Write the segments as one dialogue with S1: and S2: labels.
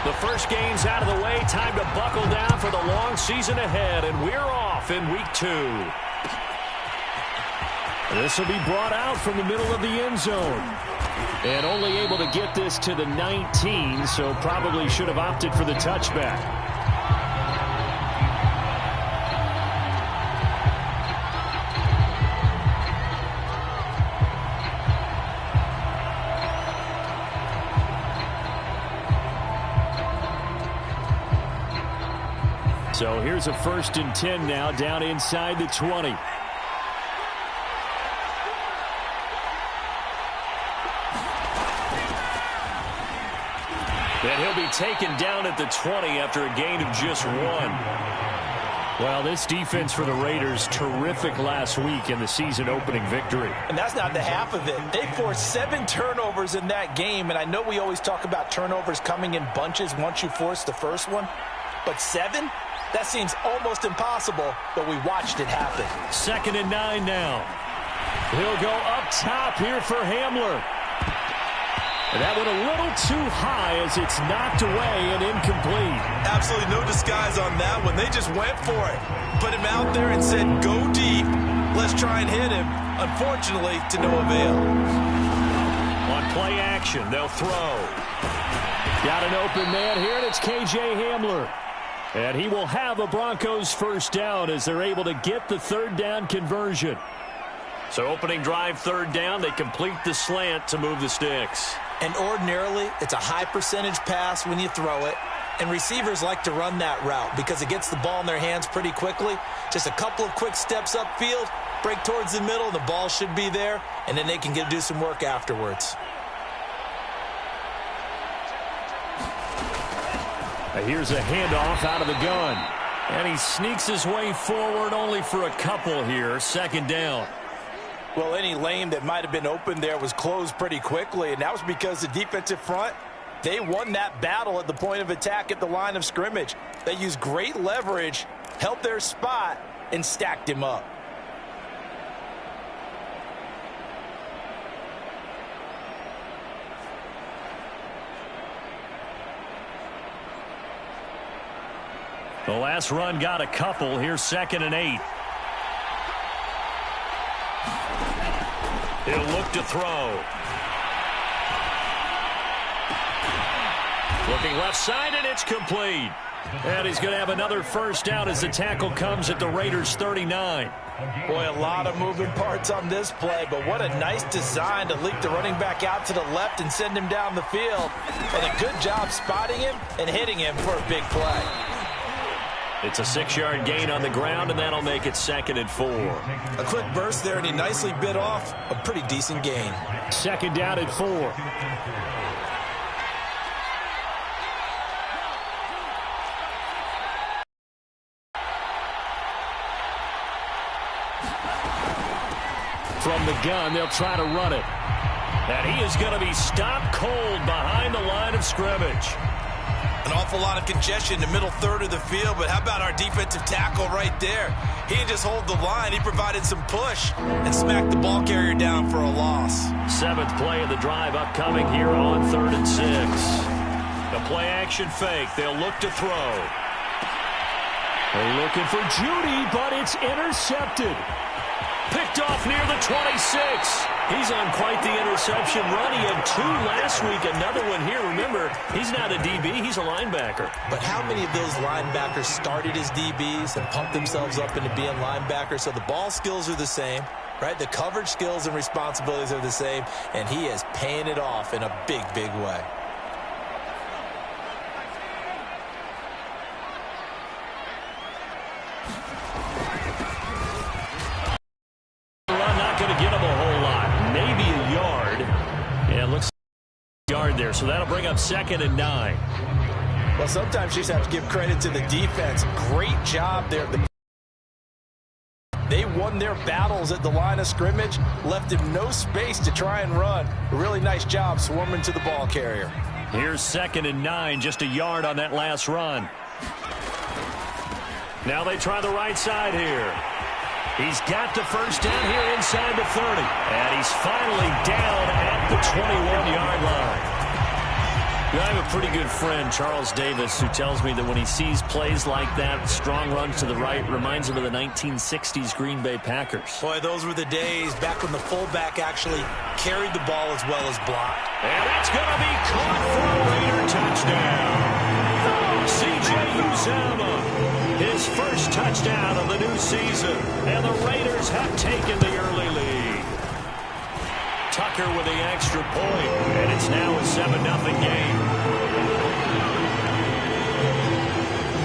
S1: The first game's out of the way. Time to buckle down for the long season ahead, and we're off in week 2. This will be brought out from the middle of the end zone. And only able to get this to the 19, so probably should have opted for the touchback. So here's a 1st and 10 now, down inside the 20. And he'll be taken down at the 20 after a gain of just 1. Well, this defense for the Raiders, terrific last week in the season-opening victory.
S2: And that's not the half of it. They forced 7 turnovers in that game, and I know we always talk about turnovers coming in bunches once you force the first one, but 7? That seems almost impossible, but we watched it happen.
S1: 2nd and 9 now. He'll go up top here for Hamler. And that one a little too high as it's knocked away and incomplete.
S2: Absolutely no disguise on that one. They just went for it. Put him out there and said, go deep. Let's try and hit him. Unfortunately, to no avail.
S1: On play action, they'll throw. Got an open man here, and it's K.J. Hamler. And he will have a Broncos 1st down as they're able to get the 3rd down conversion. So opening drive 3rd down, they complete the slant to move the sticks.
S2: And ordinarily, it's a high percentage pass when you throw it. And receivers like to run that route because it gets the ball in their hands pretty quickly. Just a couple of quick steps upfield, break towards the middle, the ball should be there, and then they can do some work afterwards.
S1: Here's a handoff out of the gun. And he sneaks his way forward only for a couple here. 2nd down.
S2: Well, any lane that might have been open there was closed pretty quickly, and that was because the defensive front, they won that battle at the point of attack at the line of scrimmage. They used great leverage, held their spot, and stacked him up.
S1: The last run got a couple. Here's 2nd and 8. He'll look to throw. Looking left side, and it's complete. And he's going to have another 1st down as the tackle comes at the Raiders' 39.
S2: Boy, a lot of moving parts on this play, but what a nice design to leak the running back out to the left and send him down the field. And a good job spotting him and hitting him for a big play.
S1: It's a 6-yard gain on the ground, and that'll make it 2nd and 4.
S2: A quick burst there, and he nicely bit off a pretty decent gain.
S1: 2nd down and 4. From the gun, they'll try to run it. And he is going to be stopped cold behind the line of scrimmage.
S2: An awful lot of congestion in the middle third of the field, but how about our defensive tackle right there? He didn't just hold the line, he provided some push and smacked the ball carrier down for a loss.
S1: 7th play of the drive upcoming here on 3rd and 6. The play action fake, they'll look to throw. They're looking for Judy, but it's intercepted. Picked off near the 26. He's on quite the interception run. He had 2 last week, another one here. Remember, he's not a DB, he's a linebacker.
S2: But how many of those linebackers started as DBs and pumped themselves up into being linebackers? So the ball skills are the same, right? The coverage skills and responsibilities are the same, and he is paying it off in a big, big way.
S1: There, so that'll bring up 2nd and 9.
S2: Well, sometimes you just have to give credit to the defense. Great job there. They won their battles at the line of scrimmage, left him no space to try and run. A really nice job swarming to the ball carrier.
S1: Here's 2nd and 9, just a yard on that last run. Now they try the right side here. He's got the 1st down here inside the 30. And he's finally down at the 21-yard line. I have a pretty good friend, Charles Davis, who tells me that when he sees plays like that, strong runs to the right, reminds him of the 1960s Green Bay Packers.
S2: Boy, those were the days back when the fullback actually carried the ball as well as blocked.
S1: And that's going to be caught for a Raider touchdown. C.J. Uzomah, his first touchdown of the new season. And the Raiders have taken the early lead. Tucker with the extra point, and it's now a 7-0 game.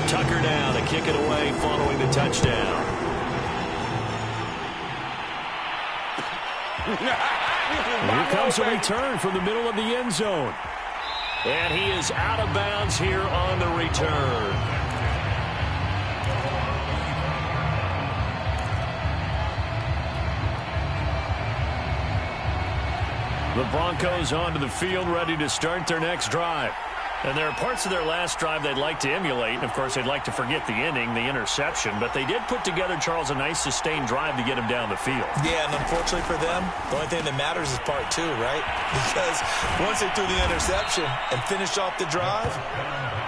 S1: Tucker now to kick it away following the touchdown. Here comes a return from the middle of the end zone. And he is out of bounds here on the return. The Broncos onto the field, ready to start their next drive. And there are parts of their last drive they'd like to emulate. And, of course, they'd like to forget the inning, the interception. But they did put together, Charles, a nice sustained drive to get him down the field.
S2: Yeah, and unfortunately for them, the only thing that matters is part two, right? Because once they threw the interception and finished off the drive,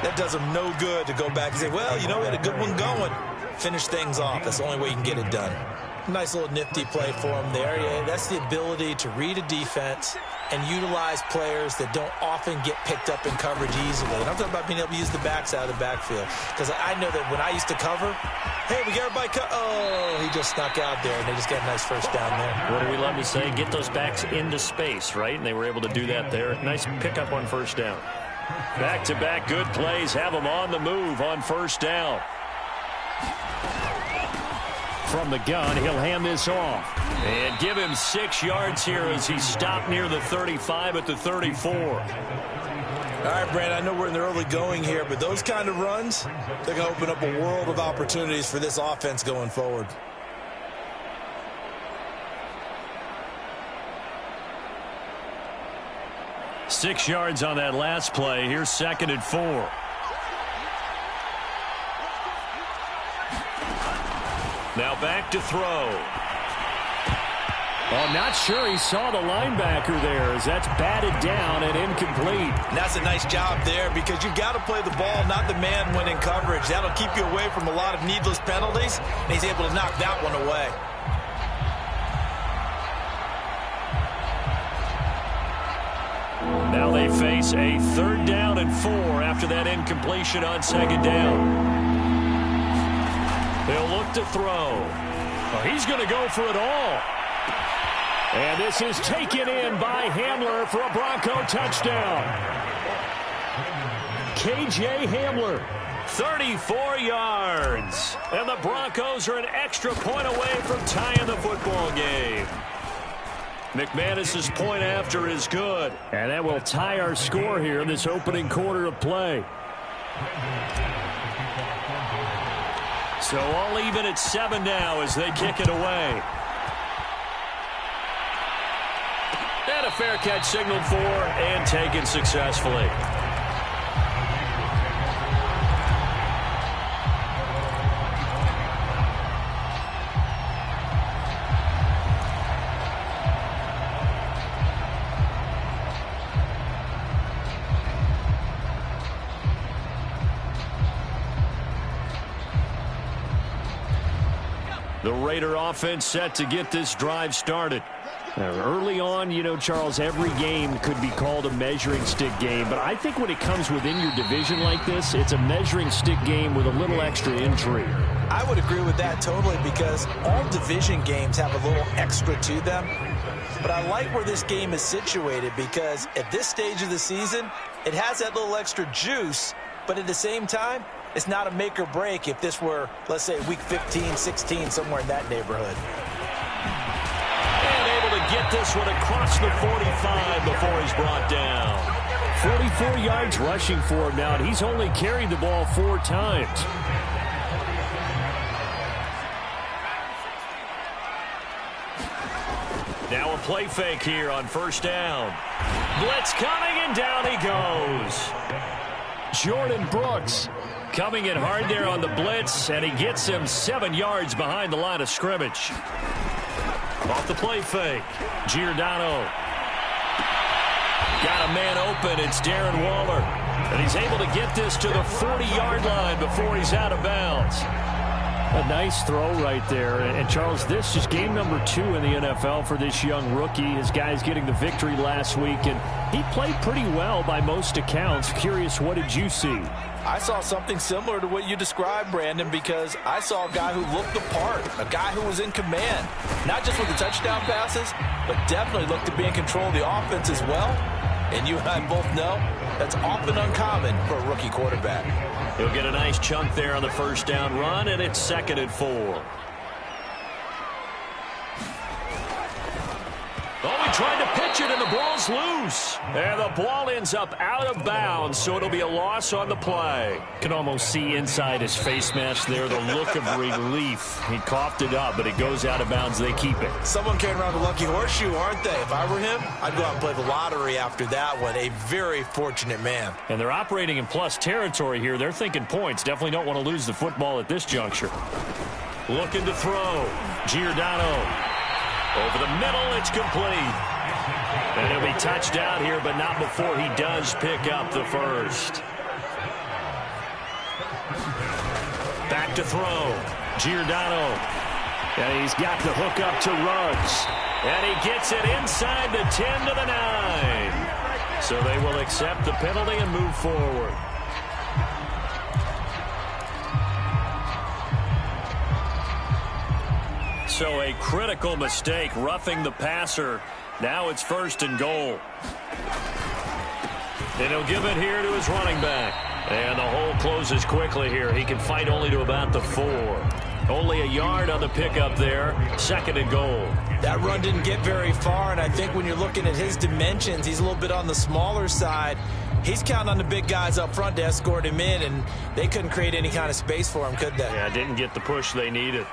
S2: that does them no good to go back and say, well, you know, we had a good one going. Finish things off. That's the only way you can get it done. Nice little nifty play for him there. Yeah, that's the ability to read a defense and utilize players that don't often get picked up in coverage easily. And I'm talking about being able to use the backs out of the backfield. Because I know that when I used to cover, hey, we got everybody oh, he just snuck out there, and they just got a nice first down there.
S1: What do we love to say? Get those backs into space, right? And they were able to do that there. Nice pickup on first down. Back-to-back good plays have them on the move on first down. From the gun, he'll hand this off. And give him 6 yards here as he stopped near the 35 at the 34.
S2: All right, Brandon, I know we're in the early going here, but those kind of runs, they're going to open up a world of opportunities for this offense going forward.
S1: Six yards on that last play. Here's 2nd and 4. Now back to throw. Oh, not sure he saw the linebacker there as that's batted down and incomplete.
S2: And that's a nice job there because you've got to play the ball, not the man when in coverage. That'll keep you away from a lot of needless penalties, and he's able to knock that one away.
S1: Now they face a 3rd down and 4 after that incompletion on 2nd down. They'll look to throw. Well, he's going to go for it all. And this is taken in by Hamler for a Bronco touchdown. K.J. Hamler, 34 yards. And the Broncos are an extra point away from tying the football game. McManus's point after is good. And that will tie our score here in this opening quarter of play. So all even at 7 now as they kick it away. And a fair catch signaled for and taken successfully. The Raider offense set to get this drive started. Early on, you know, Charles, every game could be called a measuring stick game. But I think when it comes within your division like this, it's a measuring stick game with a little extra intrigue.
S2: I would agree with that totally because all division games have a little extra to them. But I like where this game is situated because at this stage of the season, it has that little extra juice. But at the same time, it's not a make or break if this were, let's say, week 15, 16, somewhere in that neighborhood.
S1: And able to get this one across the 45 before he's brought down. 44 yards rushing for him now, and he's only carried the ball 4 times. Now a play fake here on first down. Blitz coming, and down he goes. Jordan Brooks coming in hard there on the blitz, and he gets him 7 yards behind the line of scrimmage. Off the play fake, Giordano. Got a man open. It's Darren Waller. And he's able to get this to the 40-yard line before he's out of bounds. A nice throw right there. And Charles, this is game number 2 in the NFL for this young rookie. His guys getting the victory last week, and he played pretty well by most accounts. Curious, what did you see?
S2: I saw something similar to what you described, Brandon, because I saw a guy who looked the part, a guy who was in command, not just with the touchdown passes, but definitely looked to be in control of the offense as well. And you and I both know that's often uncommon for a rookie quarterback.
S1: He'll get a nice chunk there on the first down run, and it's 2nd and 4. Oh, he tried to pitch it, and the ball's loose. And the ball ends up out of bounds, so it'll be a loss on the play. Can almost see inside his face mask there the look of relief. He coughed it up, but it goes out of bounds. They keep it.
S2: Someone carrying around a lucky horseshoe, aren't they? If I were him, I'd go out and play the lottery after that one. A very fortunate man.
S1: And they're operating in plus territory here. They're thinking points. Definitely don't want to lose the football at this juncture. Looking to throw. Giordano. Over the middle, it's complete. And it'll be touchdown here, but not before he does pick up the first. Back to throw. Giordano. And he's got the hook up to Ruggs. And he gets it inside the 10 to the 9. So they will accept the penalty and move forward. So a critical mistake, roughing the passer. Now it's 1st and goal. And he'll give it here to his running back. And the hole closes quickly here. He can fight only to about the 4. Only a yard on the pickup there. 2nd and goal.
S2: That run didn't get very far, and I think when you're looking at his dimensions, he's a little bit on the smaller side. He's counting on the big guys up front to escort him in, and they couldn't create any kind of space for him, could they?
S1: Yeah, didn't get the push they needed.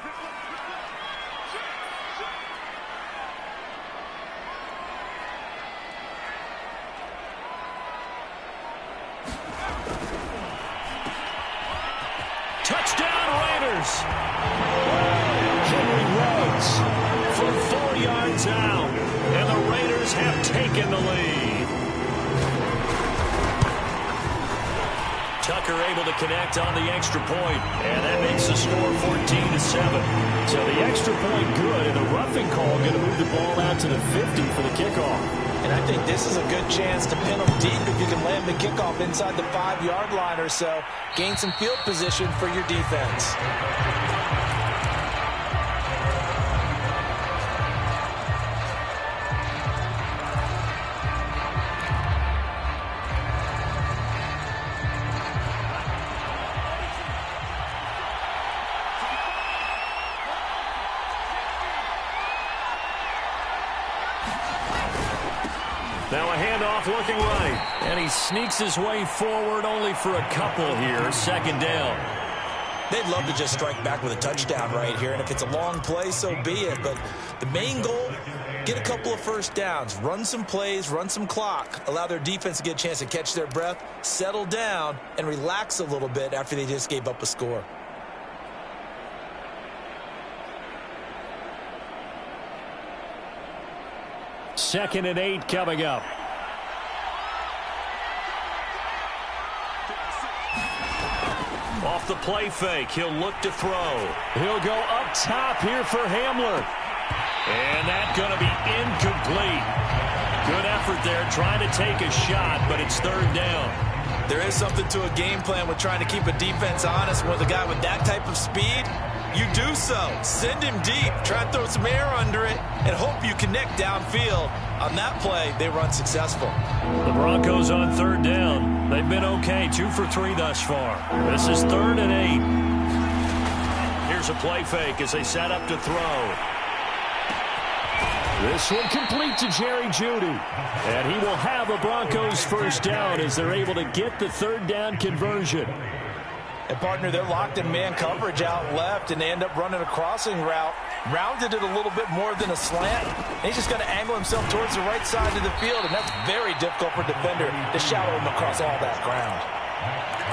S1: Touchdown, Raiders! Henry Ruggs from 4 yards out, and the Raiders have taken the lead. Tucker able to connect on the extra point, and that makes the score 14-7. So the extra point good, and the roughing call going to move the ball out to the 50 for the kickoff.
S2: And I think this is a good chance to pin them deep if you can land the kickoff inside the 5-yard line or so. Gain some field position for your defense.
S1: Now a handoff looking right. And he sneaks his way forward only for a couple here. 2nd down.
S2: They'd love to just strike back with a touchdown right here. And if it's a long play, so be it. But the main goal, get a couple of first downs. Run some plays, run some clock. Allow their defense to get a chance to catch their breath, settle down, and relax a little bit after they just gave up a score.
S1: Second and 8 coming up. Off the play fake, he'll look to throw. He'll go up top here for Hamler. And that's going to be incomplete. Good effort there, trying to take a shot, but it's 3rd down.
S2: There is something to a game plan with trying to keep a defense honest. With a guy with that type of speed, you do so. Send him deep. Try to throw some air under it and hope you connect downfield. On that play, they were unsuccessful.
S1: The Broncos on 3rd down. They've been okay, 2 for 3 thus far. This is 3rd and 8. Here's a play fake as they set up to throw. This one complete to Jerry Jeudy. And he will have a Broncos first down as they're able to get the 3rd down conversion.
S2: And, partner, they're locked in man coverage out left, and they end up running a crossing route. Rounded it a little bit more than a slant. And he's just going to angle himself towards the right side of the field, and that's very difficult for a defender to shadow him across all that ground.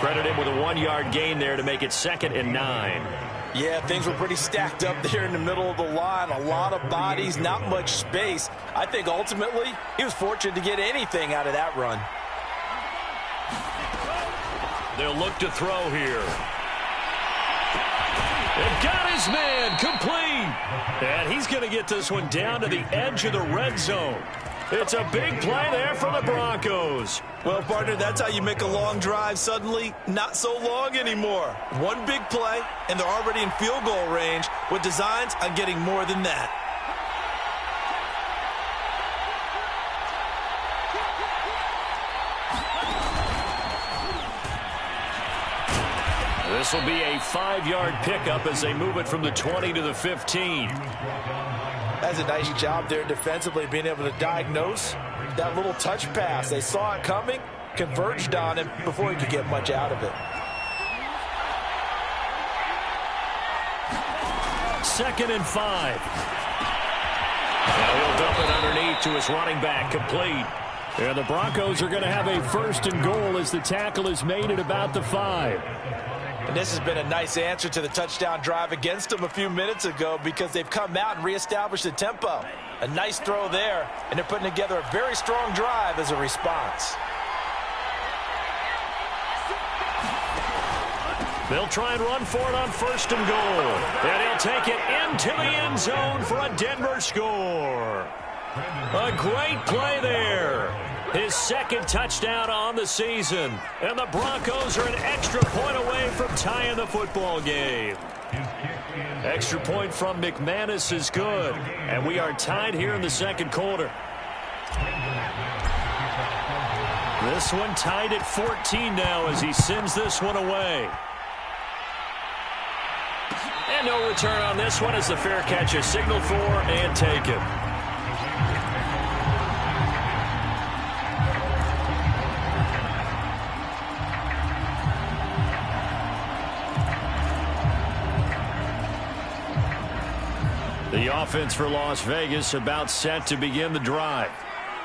S1: Credit him with a 1-yard gain there to make it 2nd and 9.
S2: Yeah, things were pretty stacked up there in the middle of the line. A lot of bodies, not much space. I think ultimately he was fortunate to get anything out of that run.
S1: They'll look to throw here. And got his man complete. And he's going to get this one down to the edge of the red zone. It's a big play there for the Broncos.
S2: Well, partner, that's how you make a long drive suddenly not so long anymore. One big play, and they're already in field goal range with designs on getting more than that.
S1: This will be a 5-yard pickup as they move it from the 20 to the 15.
S2: That's a nice job there defensively, being able to diagnose that little touch pass. They saw it coming, converged on him before he could get much out of it.
S1: 2nd and 5. Now he'll dump it underneath to his running back, complete. And the Broncos are going to have a 1st and goal as the tackle is made at about the 5.
S2: And this has been a nice answer to the touchdown drive against them a few minutes ago because they've come out and reestablished the tempo. A nice throw there, and they're putting together a very strong drive as a response.
S1: They'll try and run for it on 1st and goal. And he'll take it into the end zone for a Denver score. A great play there. His 2nd touchdown on the season. And the Broncos are an extra point away from tying the football game. Extra point from McManus is good. And we are tied here in the 2nd quarter. This one tied at 14 now as he sends this one away. And no return on this one as the fair catch is signaled for and taken. The offense for Las Vegas about set to begin the drive.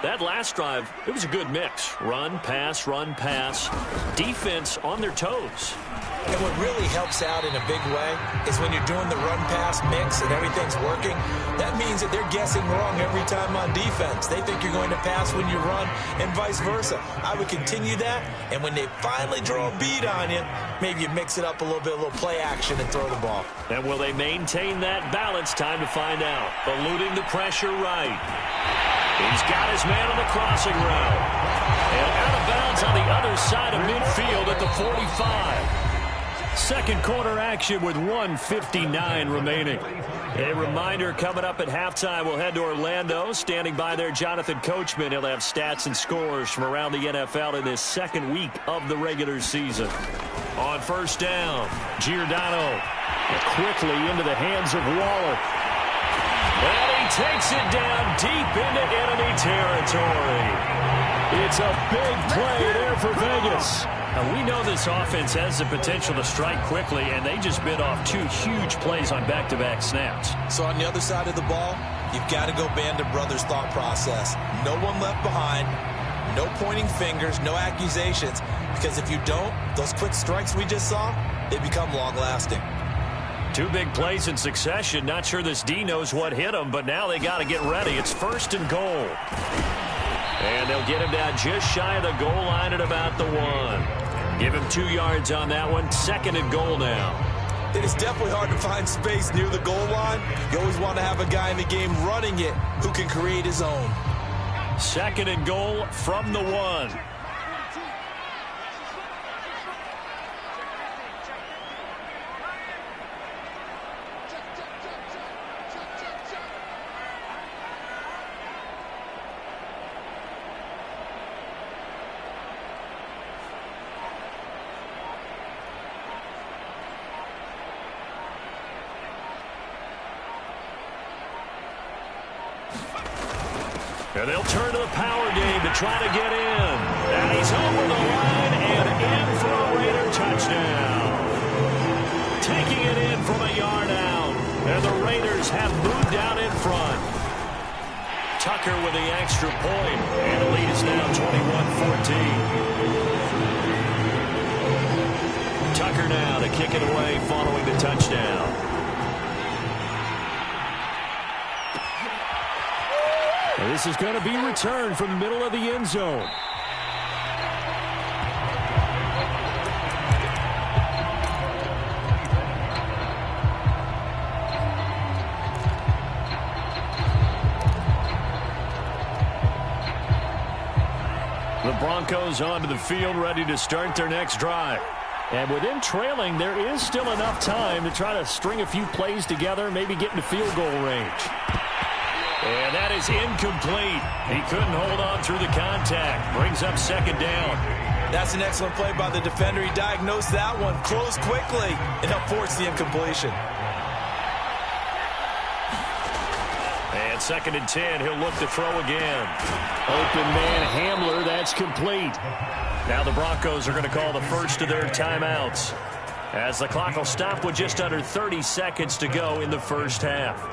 S1: That last drive, it was a good mix. Run, pass, defense on their toes.
S2: And what really helps out in a big way is when you're doing the run-pass mix and everything's working, that means that they're guessing wrong every time on defense. They think you're going to pass when you run and vice versa. I would continue that, and when they finally draw a bead on you, maybe you mix it up a little bit, a little play action and throw the ball.
S1: And will they maintain that balance? Time to find out. Eluding the pressure right. He's got his man on the crossing route. And out of bounds on the other side of midfield at the 45. 2nd quarter action with 1:59 remaining. A reminder coming up at halftime, we'll head to Orlando. Standing by there, Jonathan Coachman. He'll have stats and scores from around the NFL in this 2nd week of the regular season. On 1st down, Giordano quickly into the hands of Waller. And he takes it down deep into enemy territory. It's a big play there for Vegas. And we know this offense has the potential to strike quickly, and they just bit off 2 huge plays on back-to-back snaps.
S2: So on the other side of the ball, you've got to go Band of Brothers thought process. No one left behind, no pointing fingers, no accusations, because if you don't, those quick strikes we just saw, they become long-lasting.
S1: 2 big plays in succession. Not sure this D knows what hit him, but now they got to get ready. It's 1st and goal. And they'll get him down just shy of the goal line at about the 1. Give him 2 yards on that one. 2nd and goal now.
S2: It is definitely hard to find space near the goal line. You always want to have a guy in the game running it who can create his own.
S1: 2nd and goal from the 1. And they'll turn to the power game to try to get in. And he's over the line and in for a Raider touchdown. Taking it in from a yard out. And the Raiders have moved out in front. Tucker with the extra point. And the lead is now 21-14. Tucker now to kick it away following the touchdown. And this is going to be returned from the middle of the end zone. The Broncos onto the field, ready to start their next drive. And with them trailing, there is still enough time to try to string a few plays together, maybe get into field goal range. And that is incomplete. He couldn't hold on through the contact. Brings up second down.
S2: That's an excellent play by the defender. He diagnosed that one, closed quickly, and helped force the incompletion.
S1: And 2nd and 10, he'll look to throw again. Open man Hamler, that's complete. Now the Broncos are going to call the first of their timeouts, as the clock will stop with just under 30 seconds to go in the first half.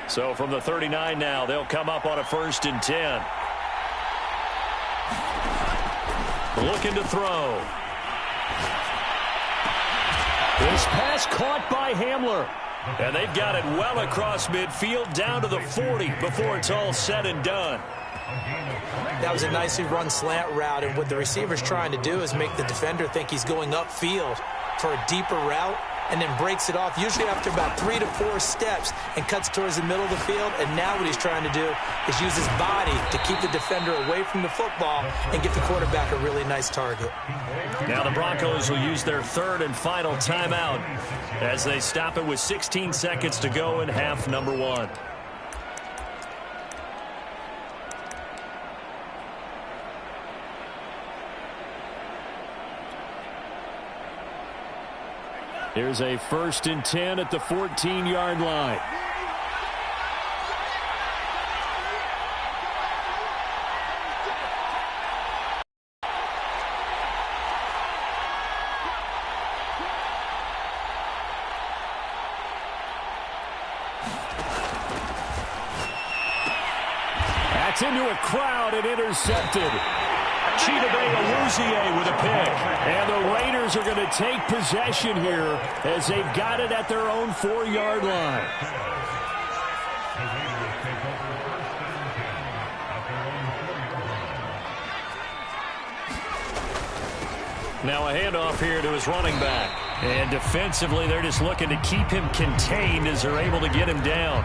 S1: So from the 39 now, they'll come up on a 1st and 10. Looking to throw. This pass caught by Hamler. And they've got it well across midfield down to the 40 before it's all said and done.
S2: That was a nicely run slant route, and what the receiver's trying to do is make the defender think he's going upfield for a deeper route, and then breaks it off, usually after about 3 to 4 steps, and cuts towards the middle of the field. And now what he's trying to do is use his body to keep the defender away from the football and get the quarterback a really nice target.
S1: Now the Broncos will use their 3rd and final timeout as they stop it with 16 seconds to go in half number 1. Here's a 1st and 10 at the 14-yard line. That's into a crowd and intercepted. Chidobe Awuzie with a pick. And the Raiders are going to take possession here as they've got it at their own 4-yard line. Now a handoff here to his running back. And defensively, they're just looking to keep him contained as they're able to get him down.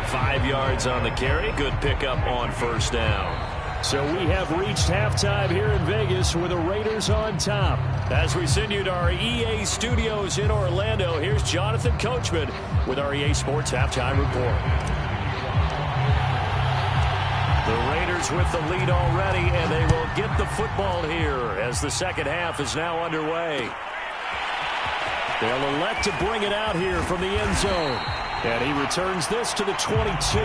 S1: 5 yards on the carry. Good pickup on 1st down. So we have reached halftime here in Vegas with the Raiders on top. As we send you to our EA studios in Orlando, here's Jonathan Coachman with our EA Sports Halftime Report. The Raiders with the lead already, and they will get the football here as the second half is now underway. They'll elect to bring it out here from the end zone. And he returns this to the 22.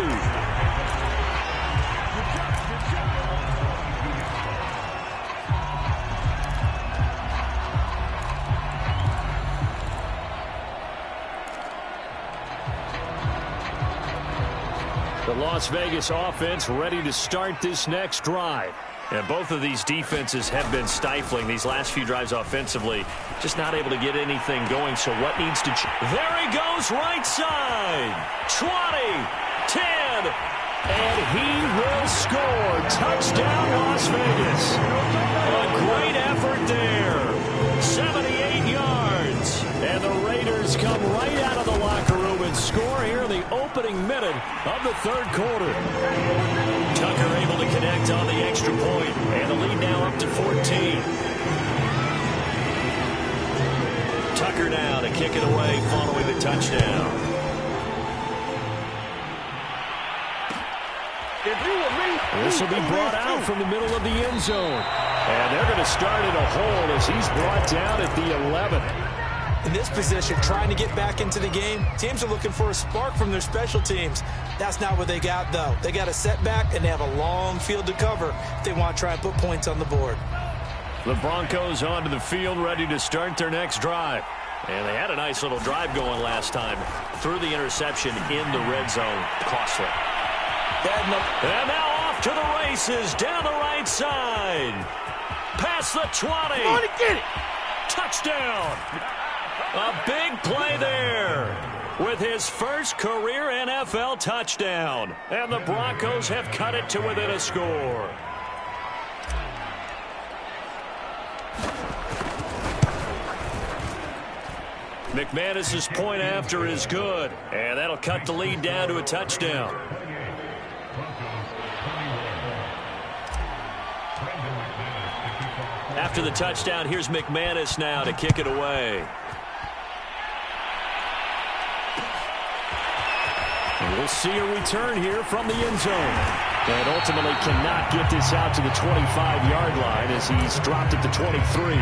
S1: The Las Vegas offense ready to start this next drive. And both of these defenses have been stifling these last few drives offensively. Just not able to get anything going, so what needs to change? There he goes, right side. 20, 10, and he will score. Touchdown, Las Vegas. A great effort there. 78 yards. And the Raiders come right out of the locker room and score here in the opening minute of the 3rd quarter. Tucker able to connect on the extra point, and the lead now up to 14. Tucker now to kick it away following the touchdown. This will be brought out from the middle of the end zone. And they're going to start at a hold as he's brought down at the 11.
S2: In this position, trying to get back into the game, teams are looking for a spark from their special teams. That's not what they got, though. They got a setback, and they have a long field to cover if they want to try and put points on the board.
S1: The Broncos onto the field, ready to start their next drive. And they had a nice little drive going last time. Threw the interception in the red zone. Costly. And now off to the races down the right side. Past the 20.
S3: Come on and get it.
S1: Touchdown. A big play there with his first career NFL touchdown. And the Broncos have cut it to within a score. McManus's point after is good. And that'll cut the lead down to a touchdown. After the touchdown, here's McManus now to kick it away. And we'll see a return here from the end zone. And ultimately cannot get this out to the 25-yard line as he's dropped at the 23.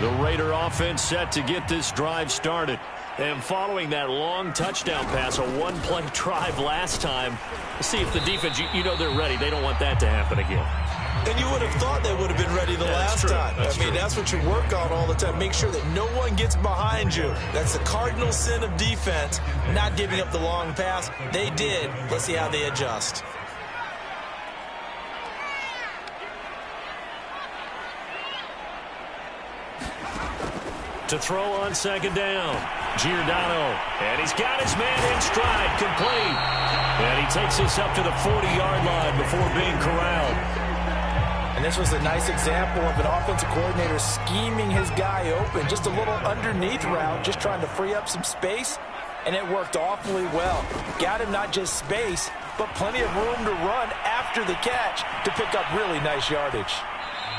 S1: The Raider offense set to get this drive started. And following that long touchdown pass, a one-play drive last time, let's see if the defense, you know they're ready. They don't want that to happen again.
S2: And you would have thought they would have been ready the last time. That's what you work on all the time. Make sure that no one gets behind you. That's the cardinal sin of defense, not giving up the long pass. They did. Let's see how they adjust.
S1: To throw on second down, Giordano, and he's got his man in stride, complete. And he takes us up to the 40-yard line before being corralled.
S2: And this was a nice example of an offensive coordinator scheming his guy open, just a little underneath route, just trying to free up some space, and it worked awfully well. Got him not just space, but plenty of room to run after the catch to pick up really nice yardage.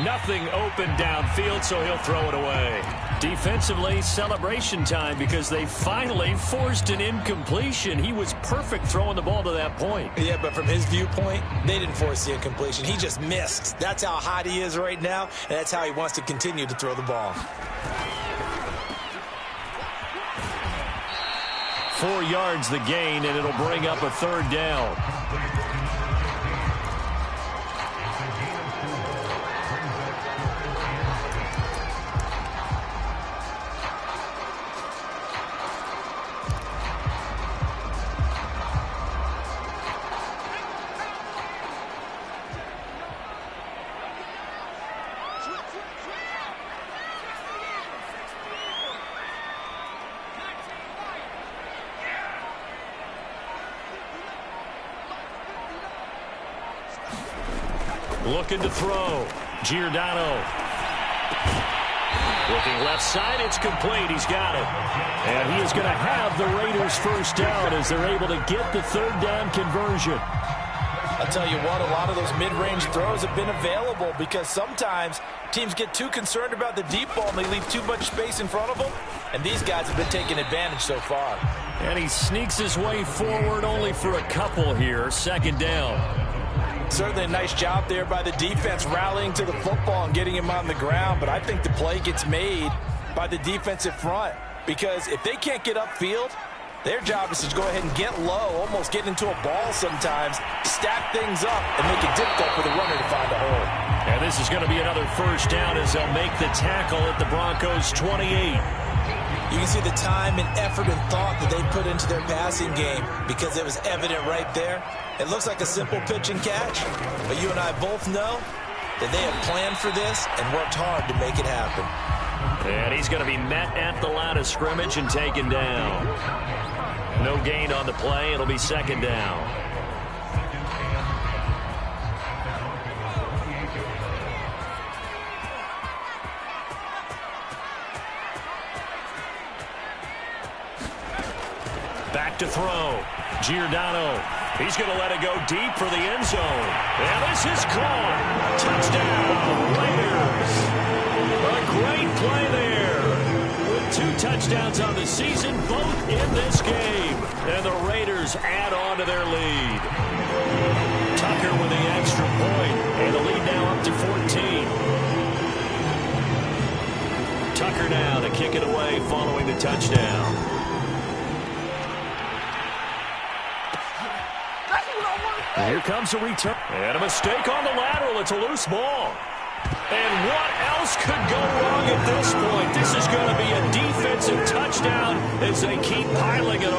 S1: Nothing open downfield, so he'll throw it away. Defensively, celebration time because they finally forced an incompletion. He was perfect throwing the ball to that point.
S2: Yeah, but from his viewpoint, they didn't force the incompletion. He just missed. That's how hot he is right now, and that's how he wants to continue to throw the ball.
S1: 4 yards the gain, and it'll bring up a third down. Looking to throw. Giordano. Looking left side. It's complete. He's got it. And he is going to have the Raiders first down as they're able to get the third down conversion.
S2: I'll tell you what, a lot of those mid-range throws have been available because sometimes teams get too concerned about the deep ball and they leave too much space in front of them. And these guys have been taking advantage so far.
S1: And he sneaks his way forward only for a couple here. Second down.
S2: Certainly a nice job there by the defense rallying to the football and getting him on the ground. But I think the play gets made by the defensive front because if they can't get upfield, their job is to go ahead and get low, almost get into a ball sometimes, stack things up, and make it difficult for the runner to find a hole.
S1: And this is going to be another first down as they'll make the tackle at the Broncos' 28.
S2: You can see the time and effort and thought that they put into their passing game because it was evident right there. It looks like a simple pitch and catch, but you and I both know that they have planned for this and worked hard to make it happen.
S1: And he's going to be met at the line of scrimmage and taken down. No gain on the play. It'll be second down. Back to throw. Giordano. He's going to let it go deep for the end zone. And this is caught. Touchdown, Raiders. A great play there. With 2 touchdowns on the season, both in this game. And the Raiders add on to their lead. Tucker with the extra point. And the lead now up to 14. Tucker now to kick it away following the touchdown.
S3: Here
S1: Here comes a return. And a mistake on the lateral. It's a loose ball. And what else could go wrong at this point? This is going to be a defensive touchdown as they keep piling them